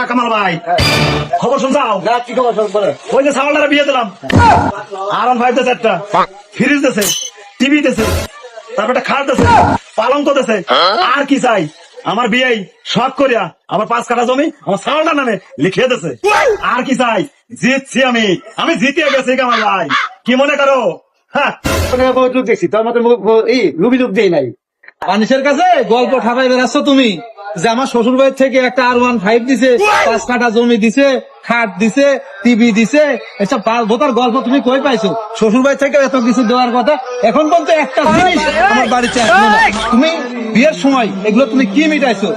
কামাল ভাই খবর শুনছাও? না, কি খবর সব বলে? ওই যে সাওয়ালটারে বিয়ে দিলাম, R15 দিছে, একটা ফ্রিজ দিছে, টিভি দিছে, তারপর একটা খাট দিছে, পালঙ্ক দিছে। আর কি চাই? আমার বিয়ে শখ করিয়া আমার 5 কাঠা জমি আমার সাওয়ালটার নামে লিখিয়ে দিছে। আর কি চাই? জিতছি আমি জিতিয়ে গেছি কামাল ভাই, কি মনে করো? হ্যাঁ, লোক দেখছি তোর মতো রুবি লোক দেই নাই। মানুষের কাছে গল্প ঠাপাই বেড়াচ্ছ তুমি যে আমার শ্বশুর বাড়ি থেকে একটা R15 দিছে, 5 কাঠা জমি দিছে, খাট দিছে, টিভি দিছে, এসব বোতার গল্প তুমি কই পাইছো? শ্বশুর বাড়ি থেকে এত কিছু দেওয়ার কথা, এখন পর্যন্ত একটা জিনিস আমার বাড়িতে আসলো না। তুমি বিয়ের সময় এগুলো তুমি কি মিটাইছো?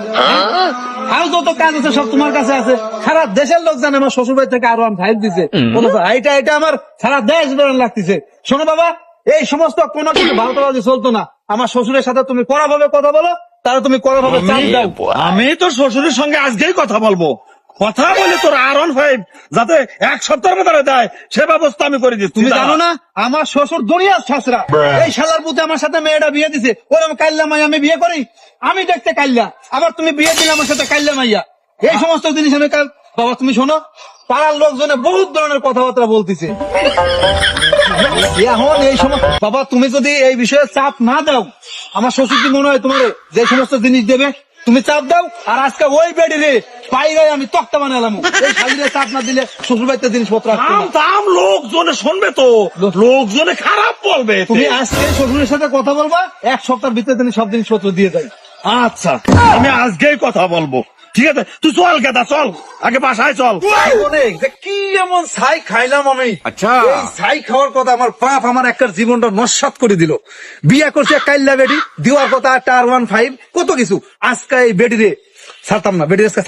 আর যত কাজ আছে সব তোমার কাছে আছে। সারা দেশের লোক জানে আমার শ্বশুর বাড়ি থেকে R15 দিছে, এটা আমার সারা দেশ বেরোন লাগতেছে। শোনো বাবা, এই সমস্ত কোনো কিছু ভালোবাজি চলতো না। আমার শ্বশুরের সাথে তুমি কড়া ভাবে কথা বলো, তারা তুমি কড়া ভাবে চাপ দাও। আমি তোর শ্বশুরের সঙ্গে আজকেই কথা বলবো, কথা বলে তোর R15 যাতে 1 সপ্তাহের ভেতরে দেয় সে ব্যবস্থা আমি করে দিচ্ছি। তুমি জানো না আমার শ্বশুর দুনিয়ার ছাসরা, এই শালার পুতে আমার সাথে মেয়েটা বিয়ে দিছে, ওরকম কাল্লা মাইয়া আমি বিয়ে করি? আমি দেখতে কাল্লা, আবার তুমি বিয়ে দিলে আমার সাথে কাল্লা মাইয়া। এই সমস্ত জিনিস আমি বাবা তুমি শোনো, পাড়ার লোকজনে বহুত ধরনের কথাবার্তা বলতেছে। এখন এই সময় বাবা তুমি যদি এই বিষয়ে চাপ না দাও, আমার শ্বশুর কি মনে হয় তোমার যে সমস্ত জিনিস দেবে তুমি চাপ দাও, আর আজকে ওই বেডি রে বাইরে আমি তক্তা বানালাম। এই শালিরে চাপ না দিলে শ্বশুর বাড়িতে জিনিসপত্র আসবে না। দাম লোকজনে শুনবে তো, লোকজনে খারাপ বলবে। তুমি আজকে শ্বশুরের সাথে কথা বলবা, 1 সপ্তাহের ভিতরে তুমি সব জিনিসপত্র দিয়ে যাই। আচ্ছা, আমি আজকেই কথা বলবো, ঠিক আছে? তুই চল গেদা, চল আগে বাসায় চল। কি এমন ছাই খাইলাম আমি? আচ্ছা, এই ছাই খাওয়ার কথা আমার বাপ আমার একটা জীবনটা নস্বাত করে দিল। বিয়ে করছে কাইল্লা বেডি, দেওয়ার কথা একটা R15, কত কিছু। আজকে এই বেডি রে ছাড়তাম না, বেডি আজকে